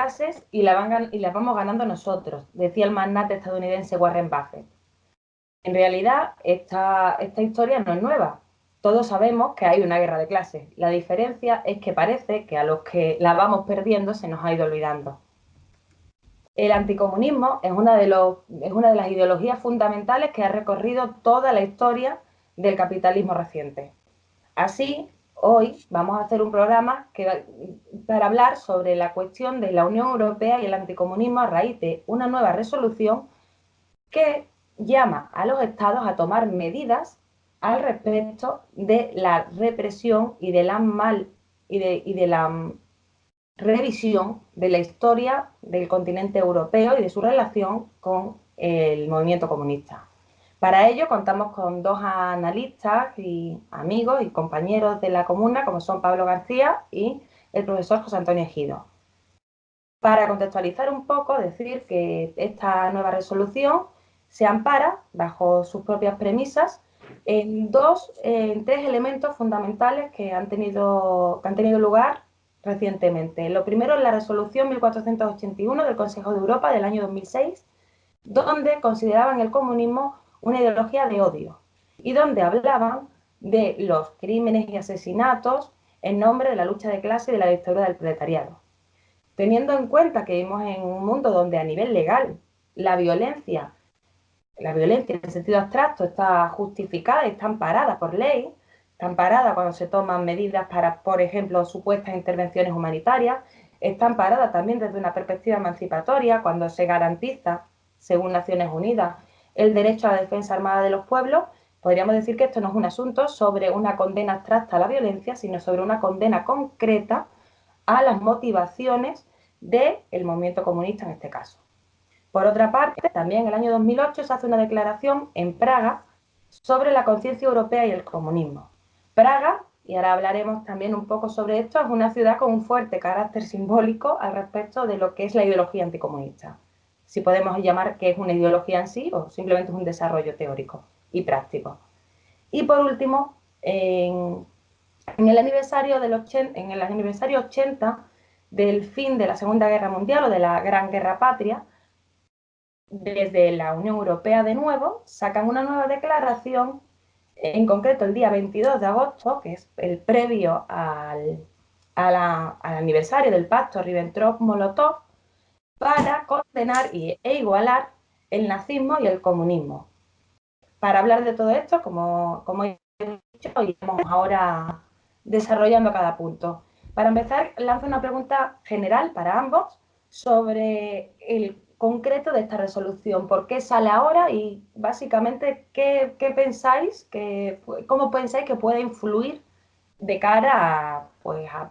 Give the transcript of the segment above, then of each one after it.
clases y las vamos ganando nosotros, decía el magnate estadounidense Warren Buffett. En realidad, esta historia no es nueva. Todos sabemos que hay una guerra de clases. La diferencia es que parece que a los que la vamos perdiendo se nos ha ido olvidando. El anticomunismo es una de las ideologías fundamentales que ha recorrido toda la historia del capitalismo reciente. Así, hoy vamos a hacer un programa para hablar sobre la cuestión de la Unión Europea y el anticomunismo a raíz de una nueva resolución que llama a los estados a tomar medidas al respecto de la represión y de la revisión de la historia del continente europeo y de su relación con el movimiento comunista. Para ello contamos con dos analistas y amigos y compañeros de la comuna, como son Pablo García y el profesor José Antonio Ejido. Para contextualizar un poco, decir que esta nueva resolución se ampara, bajo sus propias premisas, en tres elementos fundamentales que han tenido lugar recientemente. Lo primero es la resolución 1481 del Consejo de Europa del año 2006, donde consideraban el comunismo una ideología de odio y donde hablaban de los crímenes y asesinatos en nombre de la lucha de clase y de la dictadura del proletariado. Teniendo en cuenta que vivimos en un mundo donde a nivel legal la violencia en sentido abstracto está justificada y está amparada por ley, está amparada cuando se toman medidas para, por ejemplo, supuestas intervenciones humanitarias, está amparada también desde una perspectiva emancipatoria cuando se garantiza, según Naciones Unidas, el derecho a la defensa armada de los pueblos. Podríamos decir que esto no es un asunto sobre una condena abstracta a la violencia, sino sobre una condena concreta a las motivaciones del movimiento comunista en este caso. Por otra parte, también en el año 2008 se hace una declaración en Praga sobre la conciencia europea y el comunismo. Praga, y ahora hablaremos también un poco sobre esto, es una ciudad con un fuerte carácter simbólico al respecto de lo que es la ideología anticomunista. Si podemos llamar que es una ideología en sí o simplemente es un desarrollo teórico y práctico. Y por último, en el aniversario 80 del fin de la Segunda Guerra Mundial o de la Gran Guerra Patria, desde la Unión Europea de nuevo sacan una nueva declaración, en concreto el día 22 de agosto, que es el previo al aniversario del pacto Ribbentrop-Molotov, para condenar e igualar el nazismo y el comunismo. Para hablar de todo esto, como he dicho, iremos ahora desarrollando cada punto. Para empezar, lanzo una pregunta general para ambos sobre el concreto de esta resolución. ¿Por qué sale ahora? Y básicamente, ¿qué pensáis? ¿Cómo pensáis que puede influir de cara a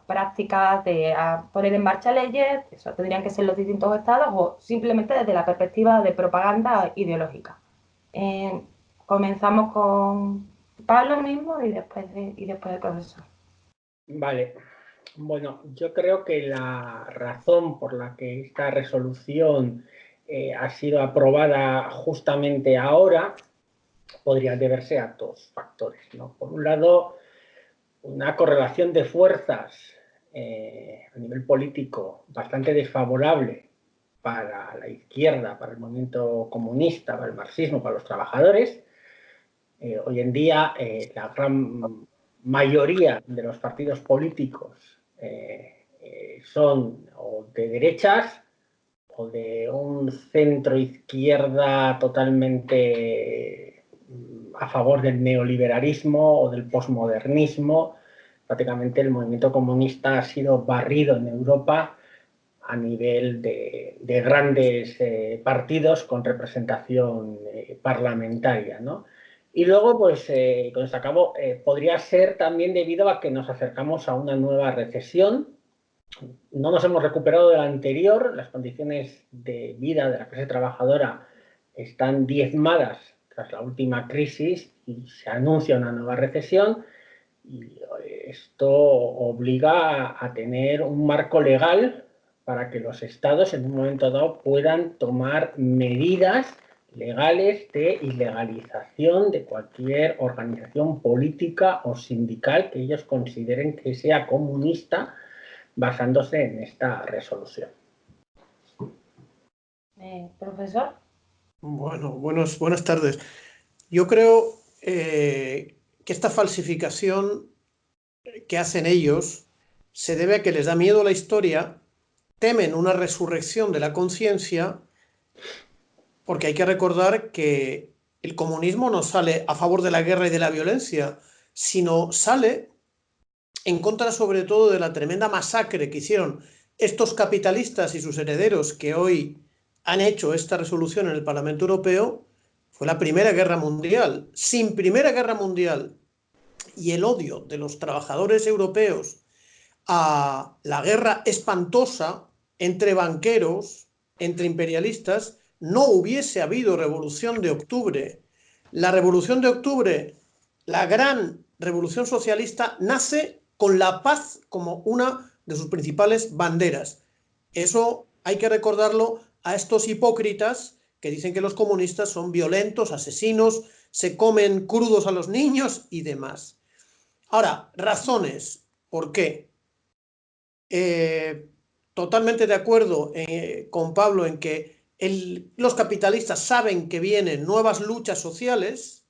prácticas a poner en marcha leyes? Eso tendrían que ser los distintos estados o simplemente desde la perspectiva de propaganda ideológica. Comenzamos con Pablo mismo y después el profesor. Vale. Bueno, yo creo que la razón por la que esta resolución ha sido aprobada justamente ahora podría deberse a dos factores, ¿no? Por un lado, una correlación de fuerzas a nivel político bastante desfavorable para la izquierda, para el movimiento comunista, para el marxismo, para los trabajadores. Hoy en día la gran mayoría de los partidos políticos son o de derechas o de un centro izquierda totalmente a favor del neoliberalismo o del posmodernismo. Prácticamente el movimiento comunista ha sido barrido en Europa a nivel de grandes partidos con representación parlamentaria, ¿no? Y luego, pues, con esto acabo, podría ser también debido a que nos acercamos a una nueva recesión. No nos hemos recuperado de la anterior, las condiciones de vida de la clase trabajadora están diezmadas tras la última crisis y se anuncia una nueva recesión. Y esto obliga a tener un marco legal para que los estados en un momento dado puedan tomar medidas legales de ilegalización de cualquier organización política o sindical que ellos consideren que sea comunista, basándose en esta resolución. Profesor. Bueno, buenas tardes. Yo creo que esta falsificación que hacen ellos se debe a que les da miedo la historia, temen una resurrección de la conciencia, porque hay que recordar que el comunismo no sale a favor de la guerra y de la violencia, sino sale en contra sobre todo de la tremenda masacre que hicieron estos capitalistas y sus herederos que hoy han hecho esta resolución en el Parlamento Europeo. Fue la Primera Guerra Mundial. Sin Primera Guerra Mundial y el odio de los trabajadores europeos a la guerra espantosa entre banqueros, entre imperialistas, no hubiese habido Revolución de Octubre. La Revolución de Octubre, la gran revolución socialista, nace con la paz como una de sus principales banderas. Eso hay que recordarlo a estos hipócritas que dicen que los comunistas son violentos, asesinos, se comen crudos a los niños y demás. Ahora, razones. ¿Por qué? Totalmente de acuerdo con Pablo en que los capitalistas saben que vienen nuevas luchas sociales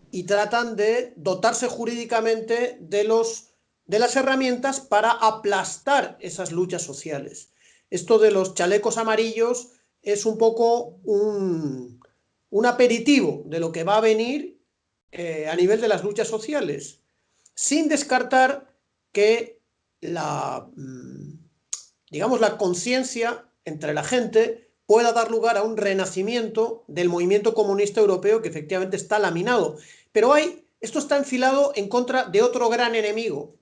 y tratan de dotarse jurídicamente de las herramientas para aplastar esas luchas sociales. Esto de los chalecos amarillos es un poco un aperitivo de lo que va a venir a nivel de las luchas sociales, sin descartar que digamos, la conciencia entre la gente pueda dar lugar a un renacimiento del movimiento comunista europeo que efectivamente está laminado. Pero esto está enfilado en contra de otro gran enemigo,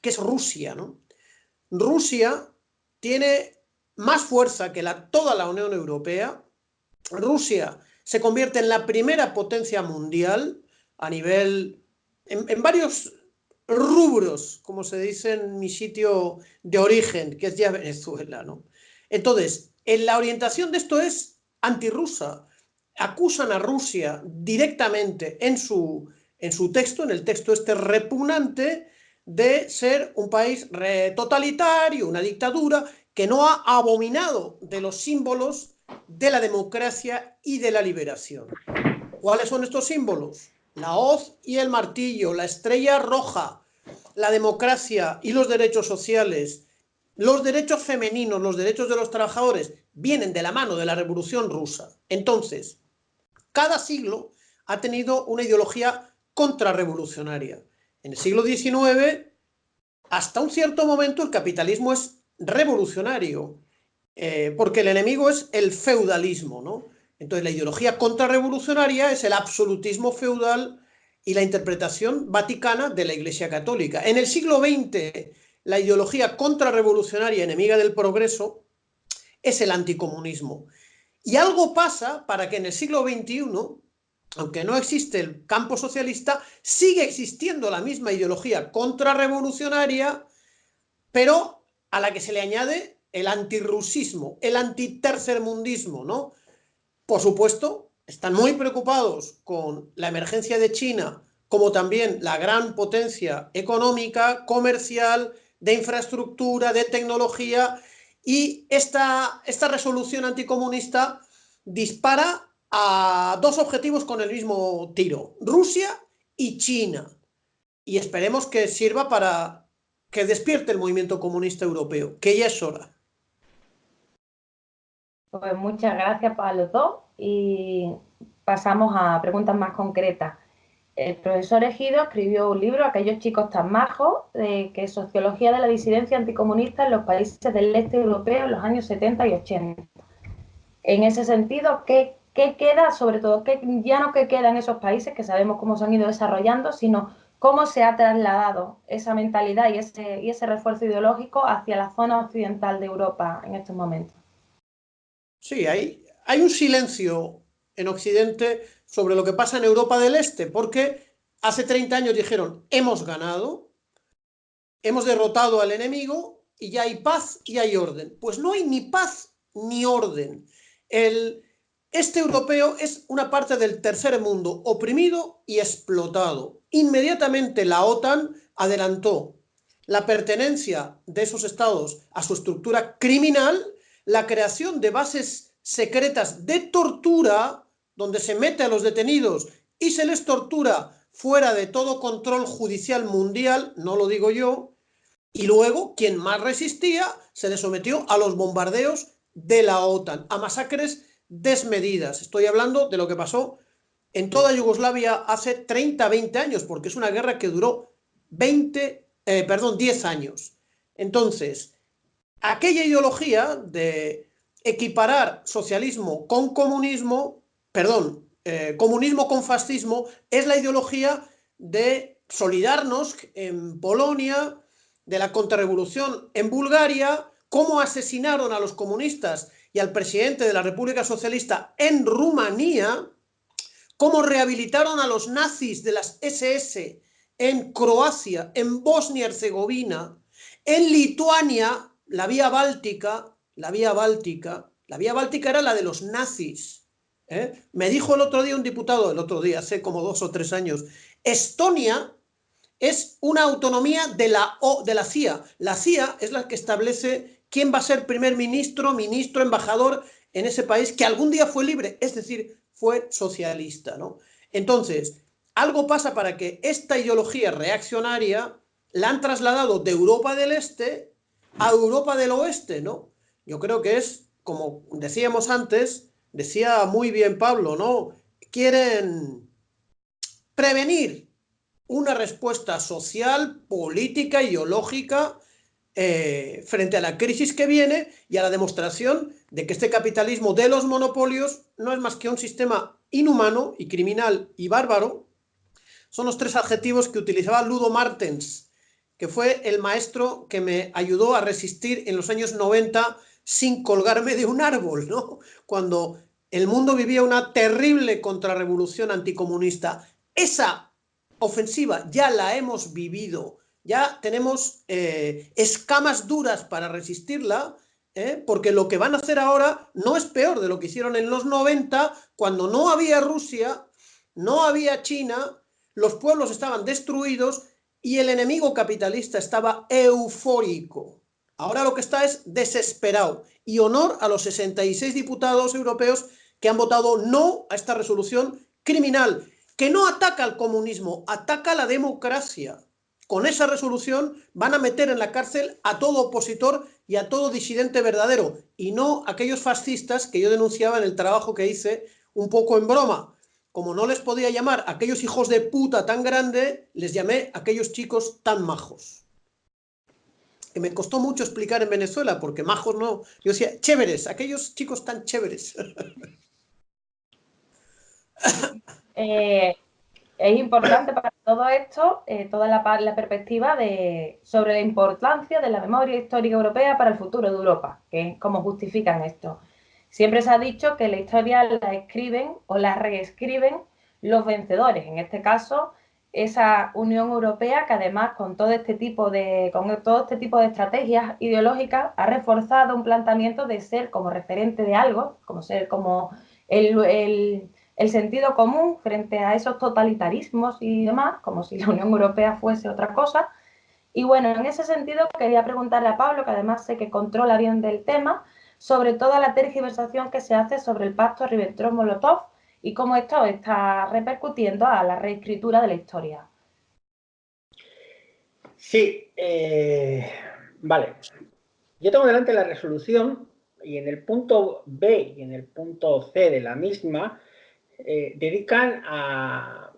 que es Rusia, ¿no? Rusia tiene más fuerza que toda la Unión Europea. Rusia se convierte en la primera potencia mundial a nivel, en varios rubros, como se dice en mi sitio de origen, que es ya Venezuela, ¿no? Entonces, en la orientación de esto es antirrusa. Acusan a Rusia directamente en su texto, en el texto este repugnante, de ser un país totalitario, una dictadura, que no ha abominado de los símbolos de la democracia y de la liberación. ¿Cuáles son estos símbolos? La hoz y el martillo, la estrella roja, la democracia y los derechos sociales, los derechos femeninos, los derechos de los trabajadores, vienen de la mano de la Revolución Rusa. Entonces, cada siglo ha tenido una ideología contrarrevolucionaria. En el siglo XIX, hasta un cierto momento, el capitalismo es revolucionario, porque el enemigo es el feudalismo, ¿no? Entonces la ideología contrarrevolucionaria es el absolutismo feudal y la interpretación vaticana de la Iglesia Católica. En el siglo XX, la ideología contrarrevolucionaria enemiga del progreso es el anticomunismo. Y algo pasa para que en el siglo XXI, aunque no existe el campo socialista, sigue existiendo la misma ideología contrarrevolucionaria, pero a la que se le añade el antirrusismo, el antitercermundismo, ¿no? Por supuesto, están muy preocupados con la emergencia de China, como también la gran potencia económica, comercial, de infraestructura, de tecnología, y esta resolución anticomunista dispara a dos objetivos con el mismo tiro: Rusia y China. Y esperemos que sirva para que despierte el movimiento comunista europeo, que ya es hora. Pues muchas gracias para los dos y pasamos a preguntas más concretas. El profesor Ejido escribió un libro, Aquellos chicos tan majos, que es Sociología de la disidencia anticomunista en los países del este europeo en los años 70 y 80. En ese sentido, ¿qué queda, sobre todo, ya no qué queda en esos países, que sabemos cómo se han ido desarrollando, sino cómo se ha trasladado esa mentalidad y ese refuerzo ideológico hacia la zona occidental de Europa en estos momentos? Sí, hay un silencio en Occidente sobre lo que pasa en Europa del Este, porque hace 30 años dijeron: hemos ganado, hemos derrotado al enemigo y ya hay paz y hay orden. Pues no hay ni paz ni orden. El este europeo es una parte del tercer mundo oprimido y explotado. Inmediatamente la OTAN adelantó la pertenencia de esos estados a su estructura criminal, la creación de bases secretas de tortura, donde se mete a los detenidos y se les tortura fuera de todo control judicial mundial, no lo digo yo, y luego quien más resistía se le sometió a los bombardeos de la OTAN, a masacres desmedidas. Estoy hablando de lo que pasó en toda Yugoslavia hace 30, 20 años, porque es una guerra que duró 10 años. Entonces, aquella ideología de equiparar socialismo con comunismo, comunismo con fascismo, es la ideología de Solidarność en Polonia, de la contrarrevolución en Bulgaria, cómo asesinaron a los comunistas y al presidente de la República Socialista en Rumanía, cómo rehabilitaron a los nazis de las SS en Croacia, en Bosnia-Herzegovina, en Lituania, la vía báltica era la de los nazis. Me dijo el otro día un diputado, hace como 2 o 3 años, Estonia es una autonomía de la CIA. La CIA es la que establece quién va a ser primer ministro, embajador en ese país que algún día fue libre, es decir, fue socialista, ¿no? Entonces, algo pasa para que esta ideología reaccionaria la han trasladado de Europa del Este a Europa del Oeste, ¿no? Yo creo que es, como decíamos antes, decía muy bien Pablo, ¿no? Quieren prevenir una respuesta social, política, ideológica frente a la crisis que viene y a la demostración de que este capitalismo de los monopolios no es más que un sistema inhumano y criminal y bárbaro. Son los 3 adjetivos que utilizaba Ludo Martens, que fue el maestro que me ayudó a resistir en los años 90 sin colgarme de un árbol, ¿no? Cuando el mundo vivía una terrible contrarrevolución anticomunista. Esa ofensiva ya la hemos vivido, ya tenemos escamas duras para resistirla, porque lo que van a hacer ahora no es peor de lo que hicieron en los 90, cuando no había Rusia, no había China, los pueblos estaban destruidos y el enemigo capitalista estaba eufórico. Ahora lo que está es desesperado. Y honor a los 66 diputados europeos que han votado no a esta resolución criminal, que no ataca al comunismo, ataca a la democracia. Con esa resolución van a meter en la cárcel a todo opositor y a todo disidente verdadero, y no a aquellos fascistas que yo denunciaba en el trabajo que hice un poco en broma. Como no les podía llamar a aquellos hijos de puta tan grande, les llamé a aquellos chicos tan majos. Que me costó mucho explicar en Venezuela, porque majos no. Yo decía, chéveres, aquellos chicos tan chéveres. Es importante para todo esto, toda la perspectiva sobre la importancia de la memoria histórica europea para el futuro de Europa, que es como justifican esto. Siempre se ha dicho que la historia la escriben o la reescriben los vencedores. En este caso, esa Unión Europea que además con todo este tipo de estrategias ideológicas ha reforzado un planteamiento de ser como referente de algo, como ser como el sentido común frente a esos totalitarismos y demás, como si la Unión Europea fuese otra cosa. Y bueno, en ese sentido quería preguntarle a Pablo, que además sé que controla bien del tema, sobre toda la tergiversación que se hace sobre el pacto Ribbentrop-Molotov y cómo esto está repercutiendo a la reescritura de la historia. Sí, vale. Yo tengo delante la resolución y en el punto B y en el punto C de la misma dedican a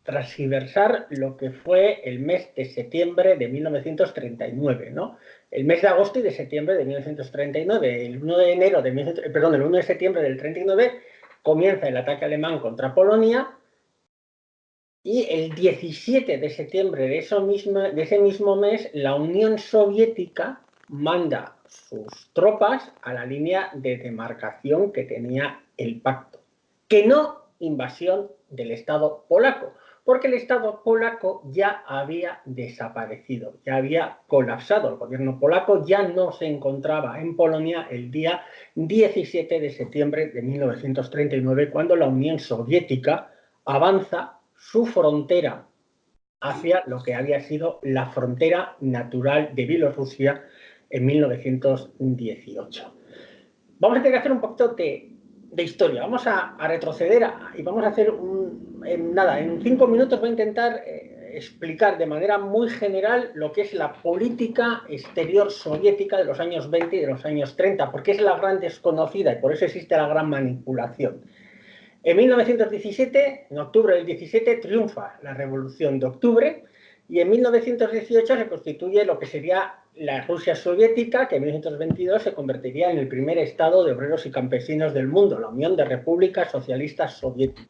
transversar lo que fue el mes de septiembre de 1939, ¿no? El mes de agosto y de septiembre de 1939. El 1 de septiembre del 39 comienza el ataque alemán contra Polonia y el 17 de septiembre de ese mismo mes la Unión Soviética manda sus tropas a la línea de demarcación que tenía el pacto, que no invasión del Estado polaco, porque el Estado polaco ya había desaparecido, ya había colapsado. El gobierno polaco ya no se encontraba en Polonia el día 17 de septiembre de 1939, cuando la Unión Soviética avanza su frontera hacia lo que había sido la frontera natural de Bielorrusia en 1918. vamos a tener que hacer un poquito de historia. Vamos a retroceder y vamos a hacer en 5 minutos voy a intentar explicar de manera muy general lo que es la política exterior soviética de los años 20 y de los años 30, porque es la gran desconocida y por eso existe la gran manipulación. En 1917, en octubre del 17, triunfa la Revolución de Octubre y en 1918 se constituye lo que sería la Rusia soviética, que en 1922 se convertiría en el primer estado de obreros y campesinos del mundo, la Unión de Repúblicas Socialistas Soviéticas.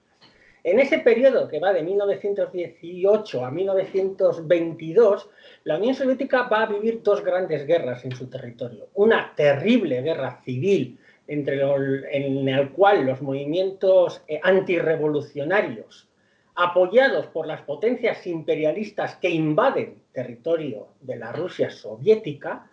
En ese periodo, que va de 1918 a 1922, la Unión Soviética va a vivir dos grandes guerras en su territorio. Una terrible guerra civil en el cual los movimientos antirrevolucionarios, apoyados por las potencias imperialistas que invaden territorio de la Rusia soviética,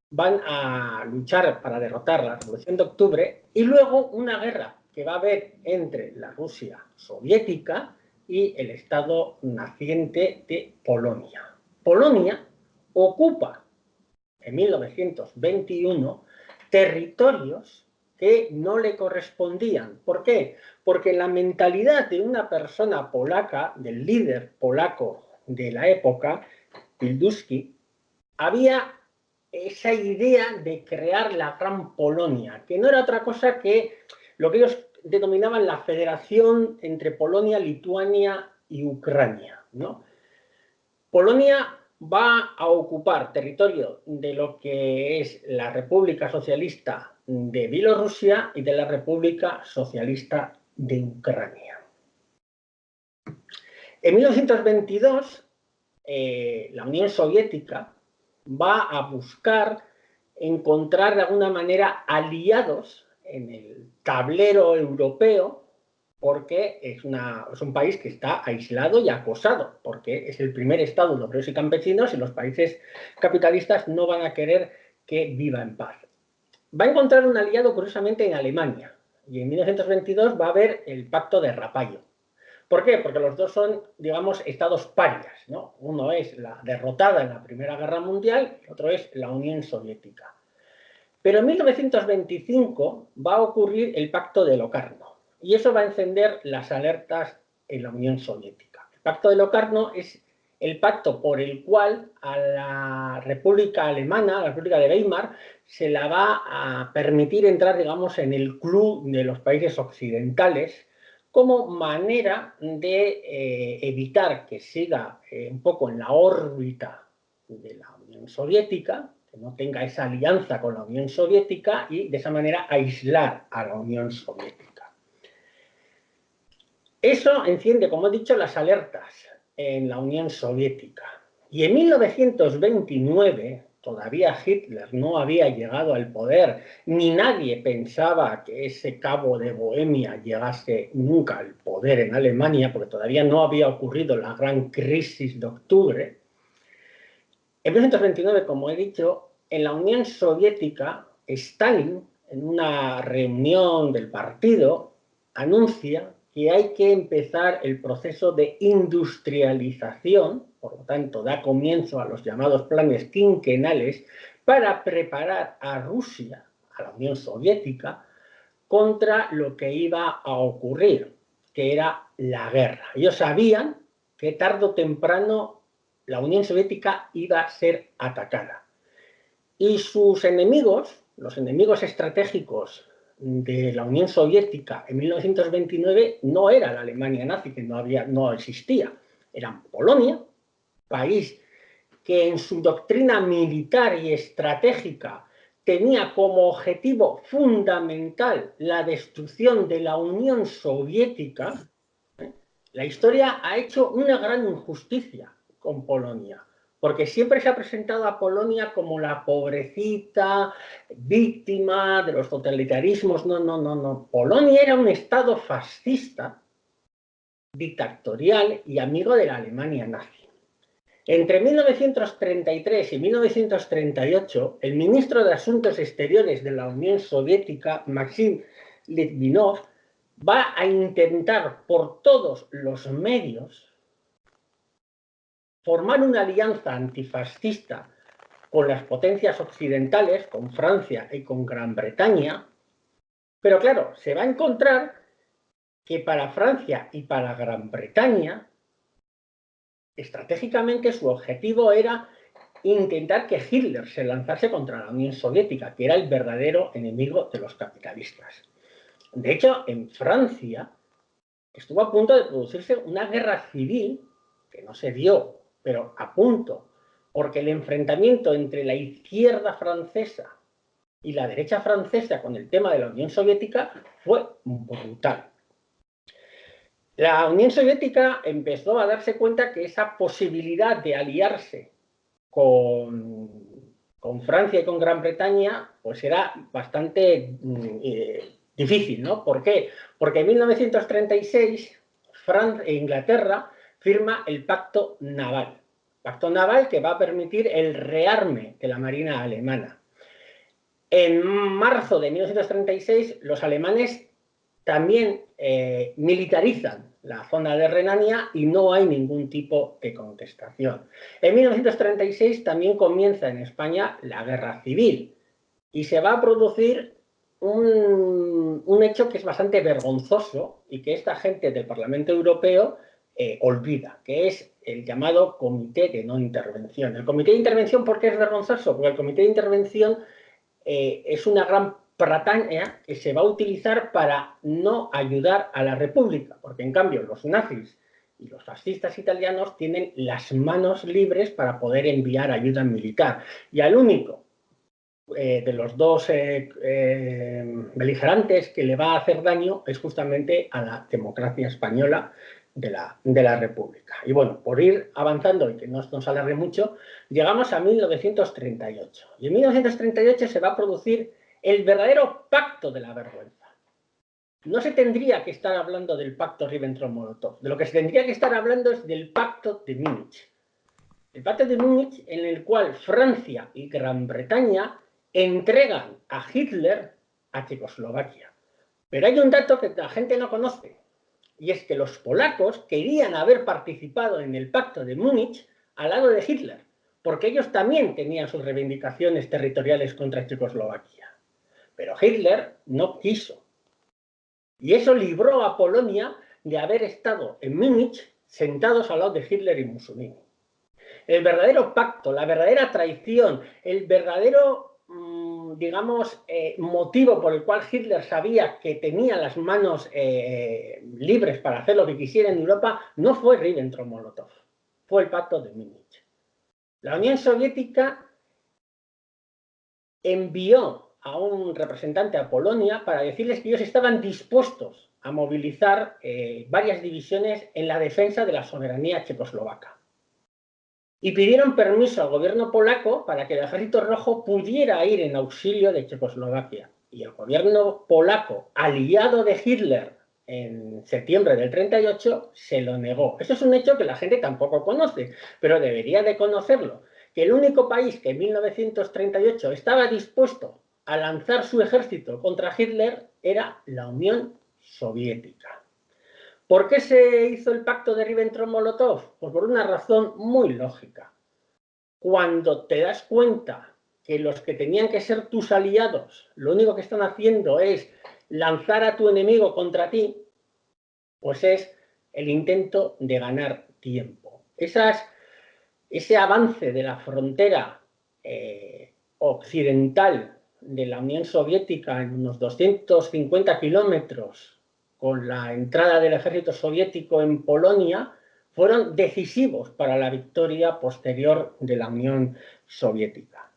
van a luchar para derrotar la Revolución de Octubre, y luego una guerra que va a haber entre la Rusia soviética y el Estado naciente de Polonia. Polonia ocupa en 1921 territorios que no le correspondían. ¿Por qué? Porque la mentalidad de una persona polaca, del líder polaco de la época, Pilsudski, había esa idea de crear la Gran Polonia, que no era otra cosa que lo que ellos denominaban la federación entre Polonia, Lituania y Ucrania, ¿no? Polonia va a ocupar territorio de lo que es la República Socialista de Bielorrusia y de la República Socialista de Ucrania. En 1922, la Unión Soviética va a buscar encontrar de alguna manera aliados en el tablero europeo, porque es un país que está aislado y acosado, porque es el primer estado de obreros y campesinos y los países capitalistas no van a querer que viva en paz. Va a encontrar un aliado curiosamente en Alemania, y en 1922 va a haber el Pacto de Rapallo. ¿Por qué? Porque los dos son, digamos, estados parias, ¿no? Uno es la derrotada en la Primera Guerra Mundial y otro es la Unión Soviética. Pero en 1925 va a ocurrir el Pacto de Locarno y eso va a encender las alertas en la Unión Soviética. El Pacto de Locarno es el pacto por el cual a la República Alemana, a la República de Weimar, se la va a permitir entrar, digamos, en el club de los países occidentales, como manera de evitar que siga un poco en la órbita de la Unión Soviética, que no tenga esa alianza con la Unión Soviética y de esa manera aislar a la Unión Soviética. Eso enciende, como he dicho, las alertas en la Unión Soviética. Y en 1929, todavía Hitler no había llegado al poder, ni nadie pensaba que ese cabo de Bohemia llegase nunca al poder en Alemania, porque todavía no había ocurrido la gran crisis de octubre. En 1929, como he dicho, en la Unión Soviética, Stalin, en una reunión del partido, anuncia que hay que empezar el proceso de industrialización, por lo tanto, da comienzo a los llamados planes quinquenales para preparar a Rusia, a la Unión Soviética, contra lo que iba a ocurrir, que era la guerra. Ellos sabían que tarde o temprano la Unión Soviética iba a ser atacada. Y sus enemigos, los enemigos estratégicos de la Unión Soviética en 1929, no era la Alemania nazi, que no existía. Eran Polonia, país que en su doctrina militar y estratégica tenía como objetivo fundamental la destrucción de la Unión Soviética. La historia ha hecho una gran injusticia con Polonia, porque siempre se ha presentado a Polonia como la pobrecita víctima de los totalitarismos. No. Polonia era un estado fascista, dictatorial y amigo de la Alemania nazi. Entre 1933 y 1938, el ministro de Asuntos Exteriores de la Unión Soviética, Maxim Litvinov, va a intentar por todos los medios formar una alianza antifascista con las potencias occidentales, con Francia y con Gran Bretaña, Pero claro, se va a encontrar que para Francia y para Gran Bretaña, estratégicamente su objetivo era intentar que Hitler se lanzase contra la Unión Soviética, que era el verdadero enemigo de los capitalistas. De hecho, en Francia estuvo a punto de producirse una guerra civil, que no se dio, pero a punto, porque el enfrentamiento entre la izquierda francesa y la derecha francesa con el tema de la Unión Soviética fue brutal. La Unión Soviética empezó a darse cuenta que esa posibilidad de aliarse con Francia y con Gran Bretaña pues era bastante difícil, ¿no? ¿Por qué? Porque en 1936 Inglaterra firma el Pacto Naval que va a permitir el rearme de la Marina alemana. En marzo de 1936 los alemanes también militarizan la zona de Renania y no hay ningún tipo de contestación. En 1936 también comienza en España la Guerra Civil y se va a producir un hecho que es bastante vergonzoso y que esta gente del Parlamento Europeo olvida, que es el llamado Comité de No Intervención. El Comité de Intervención, ¿por qué es vergonzoso? Porque el Comité de Intervención es una gran pratania que se va a utilizar para no ayudar a la República, porque en cambio los nazis y los fascistas italianos tienen las manos libres para poder enviar ayuda militar. Y al único de los dos beligerantes que le va a hacer daño es justamente a la democracia española de la República. Y bueno, por ir avanzando y que no nos alargue mucho, llegamos a 1938. Y en 1938 se va a producir el verdadero pacto de la vergüenza. No se tendría que estar hablando del pacto Ribbentrop-Molotov. De lo que se tendría que estar hablando es del pacto de Múnich. El pacto de Múnich en el cual Francia y Gran Bretaña entregan a Hitler a Checoslovaquia. Pero hay un dato que la gente no conoce, y es que los polacos querían haber participado en el pacto de Múnich al lado de Hitler, porque ellos también tenían sus reivindicaciones territoriales contra Checoslovaquia. Pero Hitler no quiso. Y eso libró a Polonia de haber estado en Múnich sentados al lado de Hitler y Mussolini. El verdadero pacto, la verdadera traición, el verdadero, digamos, motivo por el cual Hitler sabía que tenía las manos libres para hacer lo que quisiera en Europa, no fue Ribbentrop-Molotov, fue el pacto de Múnich. La Unión Soviética envió a un representante a Polonia para decirles que ellos estaban dispuestos a movilizar varias divisiones en la defensa de la soberanía checoslovaca. Y pidieron permiso al gobierno polaco para que el Ejército Rojo pudiera ir en auxilio de Checoslovaquia. Y el gobierno polaco, aliado de Hitler en septiembre del 38, se lo negó. Eso es un hecho que la gente tampoco conoce, pero debería de conocerlo. Que el único país que en 1938 estaba dispuesto a lanzar su ejército contra Hitler era la Unión Soviética. ¿Por qué se hizo el pacto de Ribbentrop-Molotov? Pues por una razón muy lógica. Cuando te das cuenta que los que tenían que ser tus aliados, lo único que están haciendo es lanzar a tu enemigo contra ti, pues es el intento de ganar tiempo. Ese avance de la frontera occidental de la Unión Soviética en unos 250 kilómetros con la entrada del ejército soviético en Polonia, fueron decisivos para la victoria posterior de la Unión Soviética.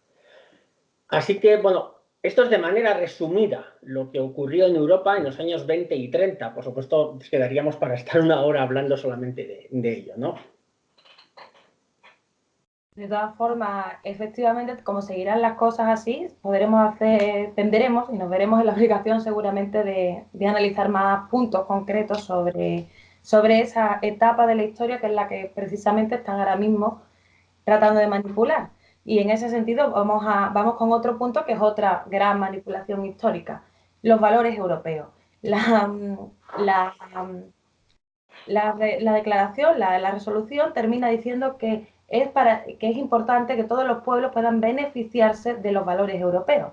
Así que, bueno, esto es de manera resumida lo que ocurrió en Europa en los años 20 y 30. Por supuesto, quedaríamos para estar una hora hablando solamente de ello, ¿no? De todas formas, efectivamente, como seguirán las cosas así, tenderemos y nos veremos en la obligación seguramente de analizar más puntos concretos sobre esa etapa de la historia que es la que precisamente están ahora mismo tratando de manipular. Y en ese sentido vamos con otro punto que es otra gran manipulación histórica, los valores europeos. La declaración, la resolución termina diciendo que es importante que todos los pueblos puedan beneficiarse de los valores europeos.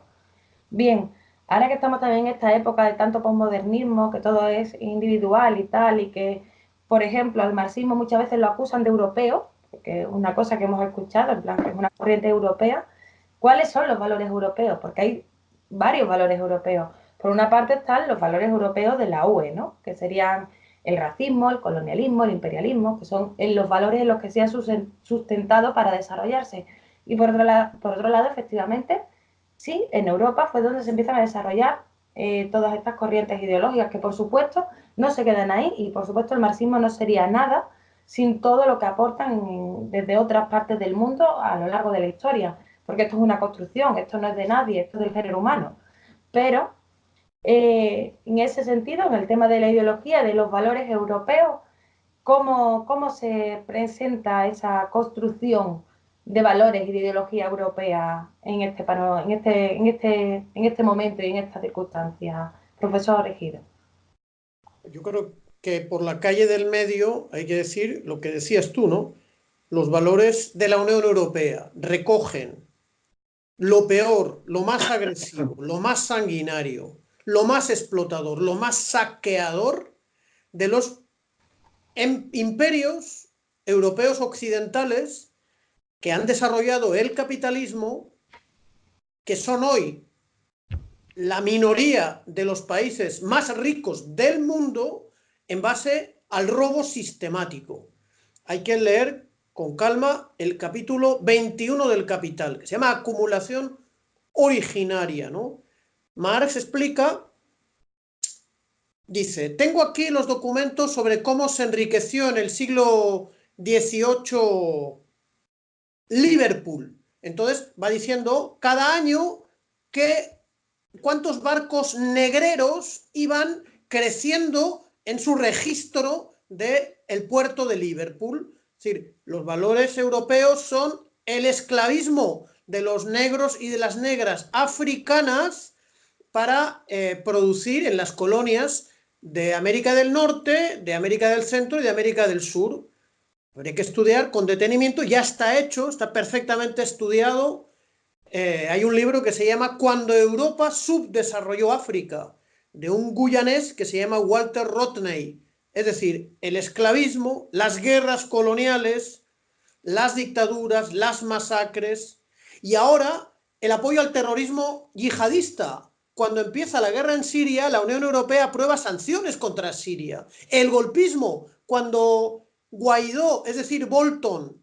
Bien, ahora que estamos también en esta época de tanto posmodernismo, que todo es individual y tal, y que, por ejemplo, al marxismo muchas veces lo acusan de europeo, que es una cosa que hemos escuchado, en plan que es una corriente europea. ¿Cuáles son los valores europeos? Porque hay varios valores europeos. Por una parte están los valores europeos de la UE, ¿no? Que serían el racismo, el colonialismo, el imperialismo, que son los valores en los que se ha sustentado para desarrollarse. Y por otro lado, efectivamente, sí, en Europa fue donde se empiezan a desarrollar todas estas corrientes ideológicas que, por supuesto, no se quedan ahí, y por supuesto el marxismo no sería nada sin todo lo que aportan desde otras partes del mundo a lo largo de la historia, porque esto es una construcción, esto no es de nadie, esto es del género humano. Pero en ese sentido, en el tema de la ideología, de los valores europeos, ¿cómo se presenta esa construcción de valores y de ideología europea en este momento y en estas circunstancias, profesor Ejido? Yo creo que por la calle del medio hay que decir lo que decías tú, ¿no? Los valores de la Unión Europea recogen lo peor, lo más agresivo, lo más sanguinario, lo más explotador, lo más saqueador de los imperios europeos occidentales que han desarrollado el capitalismo, que son hoy la minoría de los países más ricos del mundo en base al robo sistemático. Hay que leer con calma el capítulo 21 del Capital, que se llama Acumulación Originaria, ¿no? Marx explica, dice, tengo aquí los documentos sobre cómo se enriqueció en el siglo XVIII Liverpool. Entonces va diciendo cada año cuántos barcos negreros iban creciendo en su registro del puerto de Liverpool. Es decir, los valores europeos son el esclavismo de los negros y de las negras africanas para producir en las colonias de América del Norte, de América del Centro y de América del Sur. Habría que estudiar con detenimiento, ya está hecho, está perfectamente estudiado. Hay un libro que se llama Cuando Europa subdesarrolló África, de un guyanés que se llama Walter Rodney. Es decir, el esclavismo, las guerras coloniales, las dictaduras, las masacres, y ahora el apoyo al terrorismo yihadista. Cuando empieza la guerra en Siria, la Unión Europea aprueba sanciones contra Siria. El golpismo, cuando Guaidó, es decir, Bolton,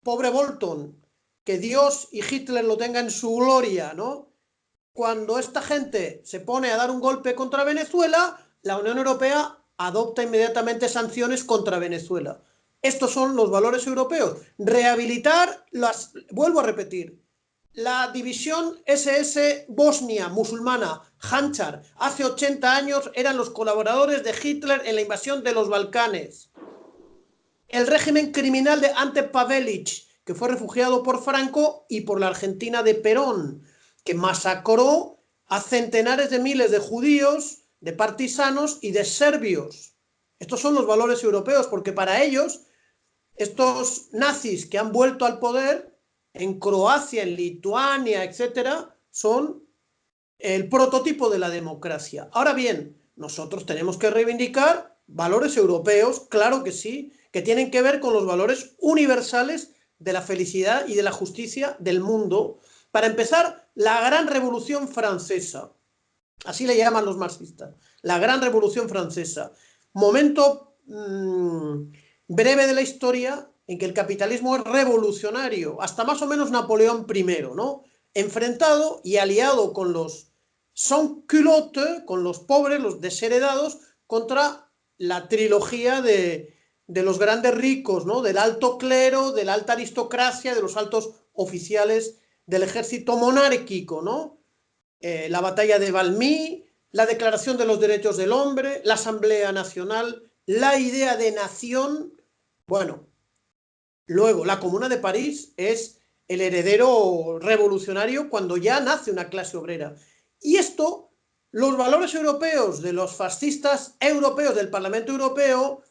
pobre Bolton, que Dios y Hitler lo tengan en su gloria, ¿no? Cuando esta gente se pone a dar un golpe contra Venezuela, la Unión Europea adopta inmediatamente sanciones contra Venezuela. Estos son los valores europeos. Rehabilitar, vuelvo a repetir, la división SS Bosnia musulmana, Handschar, hace 80 años eran los colaboradores de Hitler en la invasión de los Balcanes. El régimen criminal de Ante Pavelic, que fue refugiado por Franco y por la Argentina de Perón, que masacró a centenares de miles de judíos, de partisanos y de serbios. Estos son los valores europeos, porque para ellos, estos nazis que han vuelto al poder en Croacia, en Lituania, etcétera, son el prototipo de la democracia. Ahora bien, nosotros tenemos que reivindicar valores europeos, claro que sí, que tienen que ver con los valores universales de la felicidad y de la justicia del mundo. Para empezar, la Gran Revolución Francesa, así le llaman los marxistas, la Gran Revolución Francesa, momento breve de la historia en que el capitalismo es revolucionario, hasta más o menos Napoleón I, ¿no? Enfrentado y aliado con los sans-culottes, con los pobres, los desheredados, contra la trilogía de los grandes ricos, ¿no? Del alto clero, de la alta aristocracia, de los altos oficiales del ejército monárquico, ¿no? La batalla de Valmy, la Declaración de los Derechos del Hombre, la Asamblea Nacional, la idea de nación. Bueno, luego la Comuna de París es el heredero revolucionario cuando ya nace una clase obrera. Y esto, los valores europeos de los fascistas europeos del Parlamento Europeo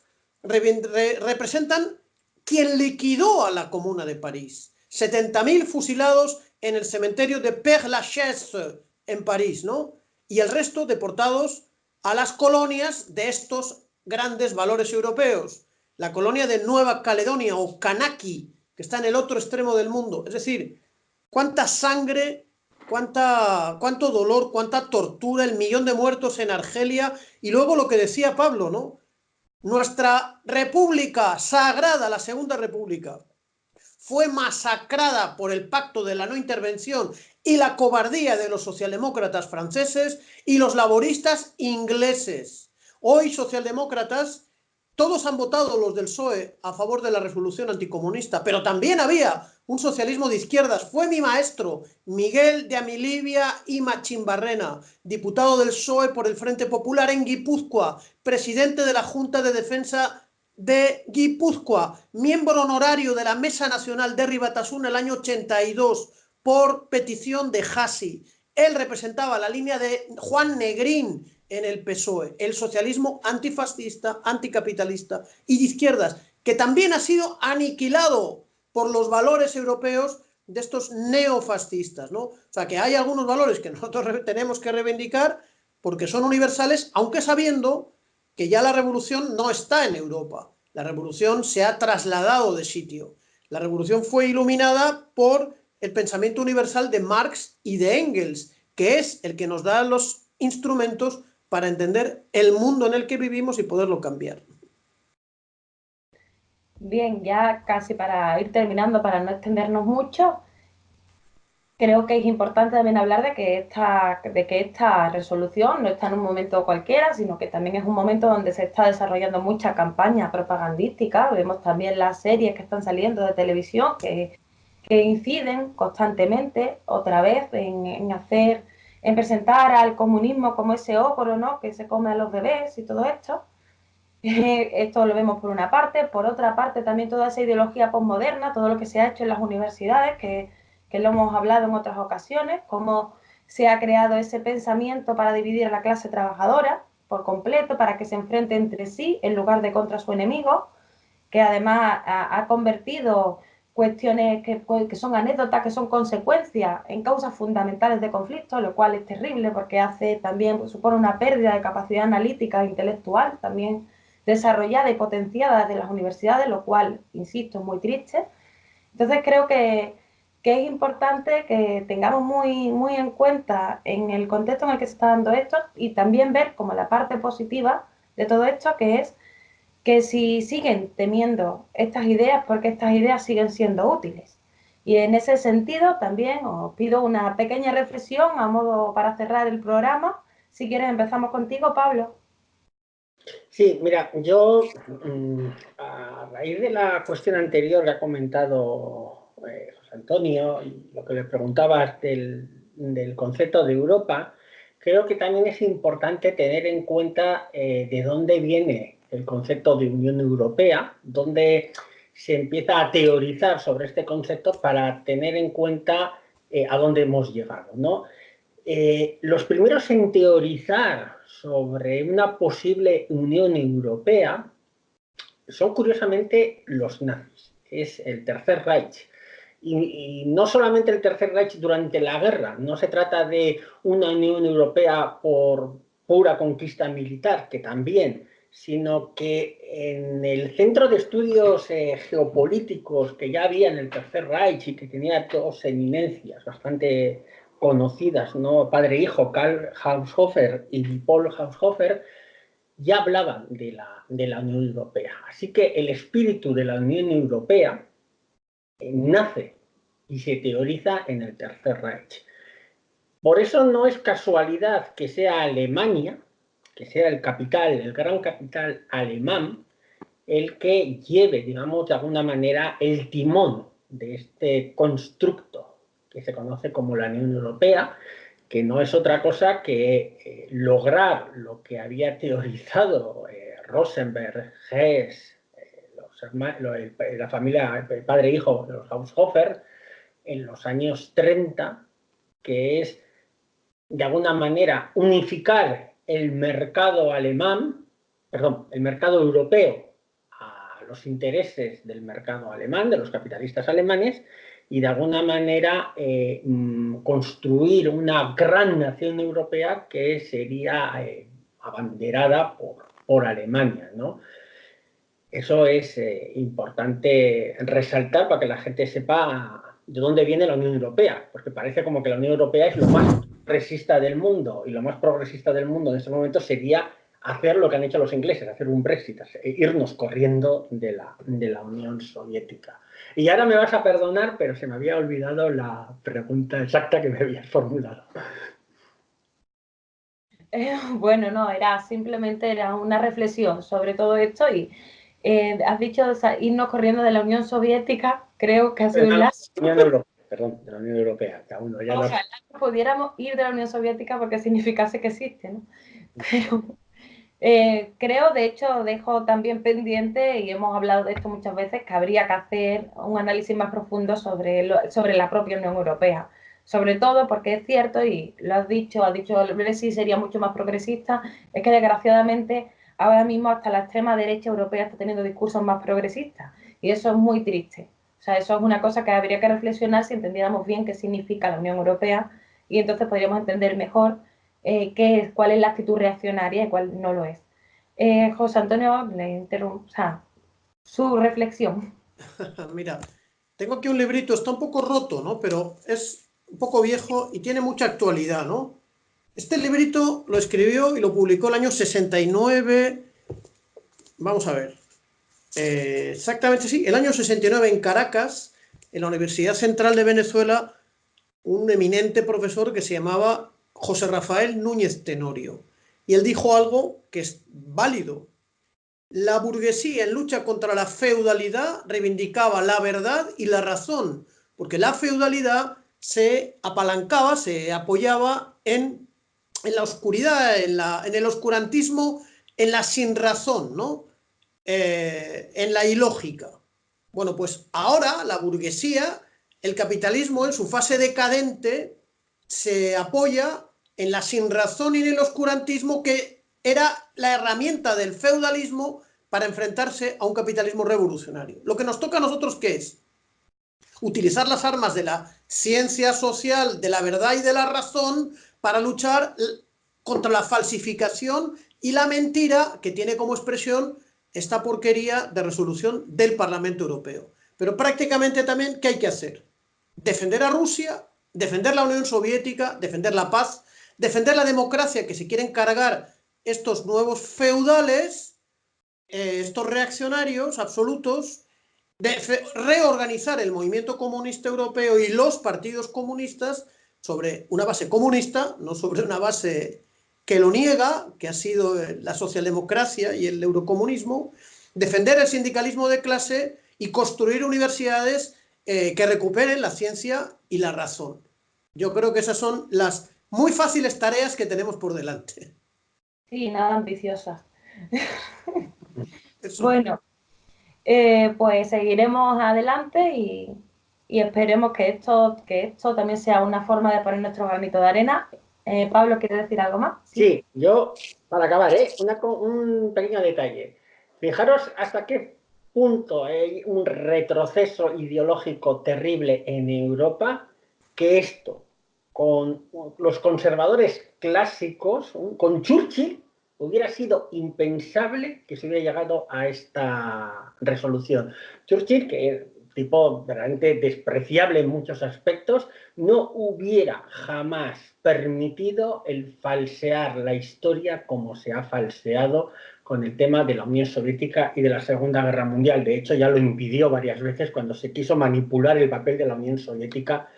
representan quien liquidó a la Comuna de París. 70.000 fusilados en el cementerio de Père Lachaise en París, ¿no? y el resto deportados a las colonias de estos grandes valores europeos. La colonia de Nueva Caledonia o Kanaki, que está en el otro extremo del mundo. Es decir, cuánta sangre, cuánto dolor, cuánta tortura, el millón de muertos en Argelia, y luego lo que decía Pablo, ¿no? Nuestra república sagrada, la Segunda República, fue masacrada por el pacto de la no intervención y la cobardía de los socialdemócratas franceses y los laboristas ingleses. Hoy, socialdemócratas, todos han votado, los del PSOE, a favor de la resolución anticomunista, pero también había un socialismo de izquierdas. Fue mi maestro, Miguel de Amilibia y Machimbarrena, diputado del PSOE por el Frente Popular en Guipúzcoa, presidente de la Junta de Defensa de Guipúzcoa, miembro honorario de la Mesa Nacional de Ribatasuna el año 82, por petición de Hassi. Él representaba la línea de Juan Negrín en el PSOE, el socialismo antifascista, anticapitalista y de izquierdas, que también ha sido aniquilado por los valores europeos de estos neofascistas, ¿no? O sea, que hay algunos valores que nosotros tenemos que reivindicar porque son universales, aunque sabiendo que ya la revolución no está en Europa. La revolución se ha trasladado de sitio. La revolución fue iluminada por el pensamiento universal de Marx y de Engels, que es el que nos da los instrumentos para entender el mundo en el que vivimos y poderlo cambiar. Bien, ya casi para ir terminando, para no extendernos mucho, creo que es importante también hablar de que esta resolución no está en un momento cualquiera, sino que también es un momento donde se está desarrollando mucha campaña propagandística. Vemos también las series que están saliendo de televisión que inciden constantemente otra vez en presentar al comunismo como ese ogro, ¿no?, que se come a los bebés y todo esto. Esto lo vemos por una parte. Por otra parte, también toda esa ideología posmoderna, todo lo que se ha hecho en las universidades, que lo hemos hablado en otras ocasiones, cómo se ha creado ese pensamiento para dividir a la clase trabajadora por completo, para que se enfrente entre sí en lugar de contra su enemigo, que además ha convertido cuestiones que son anécdotas, que son consecuencias, en causas fundamentales de conflicto, lo cual es terrible porque supone una pérdida de capacidad analítica e intelectual también desarrollada y potenciada desde las universidades, lo cual, insisto, es muy triste. Entonces creo que es importante que tengamos muy en cuenta en el contexto en el que se está dando esto, y también ver como la parte positiva de todo esto, que es que si siguen temiendo estas ideas, porque estas ideas siguen siendo útiles. Y en ese sentido también os pido una pequeña reflexión a modo para cerrar el programa. Si quieres empezamos contigo, Pablo. Sí, mira, yo a raíz de la cuestión anterior que ha comentado José Antonio y lo que le preguntabas del concepto de Europa, creo que también es importante tener en cuenta de dónde viene el concepto de Unión Europea, dónde se empieza a teorizar sobre este concepto para tener en cuenta a dónde hemos llegado, ¿no? Los primeros en teorizar sobre una posible Unión Europea son curiosamente los nazis, es el Tercer Reich. Y no solamente el Tercer Reich durante la guerra, no se trata de una Unión Europea por pura conquista militar, que también, sino que en el centro de estudios geopolíticos que ya había en el Tercer Reich y que tenía dos eminencias bastante conocidas, ¿no?, padre e hijo, Karl Haushofer y Paul Haushofer, ya hablaban de la Unión Europea. Así que el espíritu de la Unión Europea nace y se teoriza en el Tercer Reich. Por eso no es casualidad que sea Alemania, que sea el gran capital alemán, el que lleve, digamos, de alguna manera el timón de este constructo que se conoce como la Unión Europea, que no es otra cosa que lograr lo que había teorizado Rosenberg, Hess, la familia, el padre e hijo, los Haushofer, en los años 30, que es, de alguna manera, unificar el mercado alemán, perdón, el mercado europeo a los intereses del mercado alemán, de los capitalistas alemanes, y de alguna manera construir una gran nación europea que sería abanderada por Alemania, ¿no? Eso es importante resaltar para que la gente sepa de dónde viene la Unión Europea, porque parece como que la Unión Europea es lo más progresista del mundo, y lo más progresista del mundo en este momento sería hacer lo que han hecho los ingleses, hacer un Brexit, irnos corriendo de la Unión Soviética. Y ahora me vas a perdonar, pero se me había olvidado la pregunta exacta que me habías formulado. Bueno, no, simplemente era una reflexión sobre todo esto y has dicho, o sea, irnos corriendo de la Unión Soviética, creo que ha sido un lazo. Perdón, de la Unión Europea. Que aún no, ya Ojalá pudiéramos ir de la Unión Soviética porque significase que existe, ¿no? Pero creo, de hecho, dejo también pendiente, y hemos hablado de esto muchas veces, que habría que hacer un análisis más profundo sobre la propia Unión Europea. Sobre todo porque es cierto, y lo has dicho el Brexit sería mucho más progresista, es que desgraciadamente ahora mismo hasta la extrema derecha europea está teniendo discursos más progresistas, y eso es muy triste. O sea, eso es una cosa que habría que reflexionar si entendiéramos bien qué significa la Unión Europea, y entonces podríamos entender mejor cuál es la actitud reaccionaria y cuál no lo es. José Antonio, le interrumpo, o sea, su reflexión. Mira, tengo aquí un librito, está un poco roto, ¿no? Pero es un poco viejo y tiene mucha actualidad, ¿no? Este librito lo escribió y lo publicó el año 69. Vamos a ver. Exactamente, sí, el año 69 en Caracas, en la Universidad Central de Venezuela, un eminente profesor que se llamaba José Rafael Núñez Tenorio. Y él dijo algo que es válido. La burguesía en lucha contra la feudalidad reivindicaba la verdad y la razón, porque la feudalidad se apalancaba, se apoyaba en la oscuridad, en el oscurantismo, en la sinrazón, ¿no? En la ilógica. Bueno, pues ahora la burguesía, el capitalismo en su fase decadente, se apoya en la sinrazón y en el oscurantismo, que era la herramienta del feudalismo para enfrentarse a un capitalismo revolucionario. Lo que nos toca a nosotros, ¿qué es? Utilizar las armas de la ciencia social, de la verdad y de la razón para luchar contra la falsificación y la mentira que tiene como expresión esta porquería de resolución del Parlamento Europeo. Pero prácticamente también, ¿qué hay que hacer? Defender a Rusia, defender la Unión Soviética, defender la paz, defender la democracia que se quieren cargar estos nuevos feudales, estos reaccionarios absolutos, reorganizar el movimiento comunista europeo y los partidos comunistas sobre una base comunista, no sobre una base que lo niega, que ha sido la socialdemocracia y el eurocomunismo, defender el sindicalismo de clase y construir universidades que recuperen la ciencia y la razón. Yo creo que esas son las muy fáciles tareas que tenemos por delante. Sí, nada ambiciosa. Eso. Bueno, pues seguiremos adelante y esperemos que esto también sea una forma de poner nuestro granito de arena. Pablo, ¿quieres decir algo más? Sí, yo, para acabar, un pequeño detalle. Fijaros hasta qué punto hay un retroceso ideológico terrible en Europa, que esto, con los conservadores clásicos, con Churchill, hubiera sido impensable que se hubiera llegado a esta resolución. Churchill, que es un tipo verdaderamente despreciable en muchos aspectos, no hubiera jamás permitido el falsear la historia como se ha falseado con el tema de la Unión Soviética y de la Segunda Guerra Mundial. De hecho, ya lo impidió varias veces cuando se quiso manipular el papel de la Unión Soviética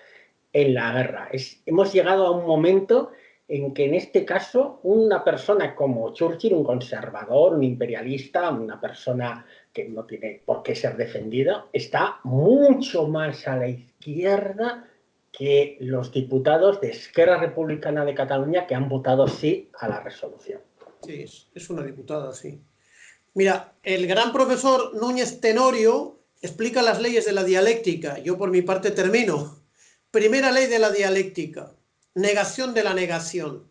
en la guerra. Hemos llegado a un momento en que en este caso una persona como Churchill, un conservador, un imperialista, una persona que no tiene por qué ser defendida, está mucho más a la izquierda que los diputados de Esquerra Republicana de Cataluña que han votado sí a la resolución. Sí, es una diputada, sí. Mira, el gran profesor Núñez Tenorio explica las leyes de la dialéctica. Yo por mi parte termino. Primera ley de la dialéctica, negación de la negación.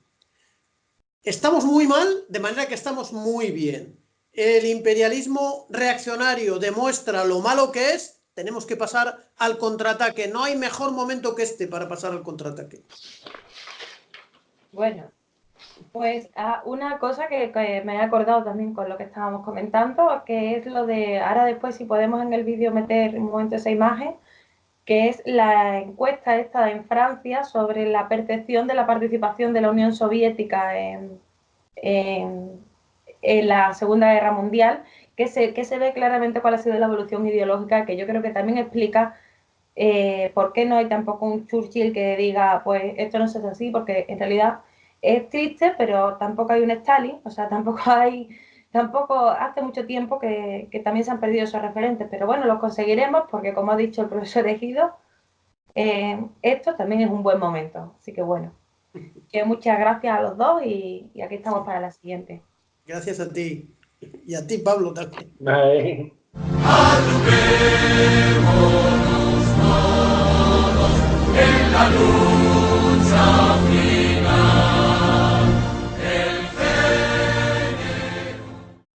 Estamos muy mal, de manera que estamos muy bien. El imperialismo reaccionario demuestra lo malo que es tenemos que pasar al contraataque. No hay mejor momento que este para pasar al contraataque. Bueno, pues una cosa que me he acordado también con lo que estábamos comentando, que es lo de, ahora después si podemos en el vídeo meter un momento esa imagen, que es la encuesta esta en Francia sobre la percepción de la participación de la Unión Soviética en la Segunda Guerra Mundial, que se ve claramente cuál ha sido la evolución ideológica, que yo creo que también explica por qué no hay tampoco un Churchill que diga, pues esto no es así, porque en realidad es triste, pero tampoco hay un Stalin, o sea, tampoco hace mucho tiempo que también se han perdido esos referentes, pero bueno, los conseguiremos porque, como ha dicho el profesor Ejido, esto también es un buen momento. Así que bueno, que muchas gracias a los dos y aquí estamos para la siguiente. Gracias a ti. Y a ti, Pablo, también. Vale. En la lucha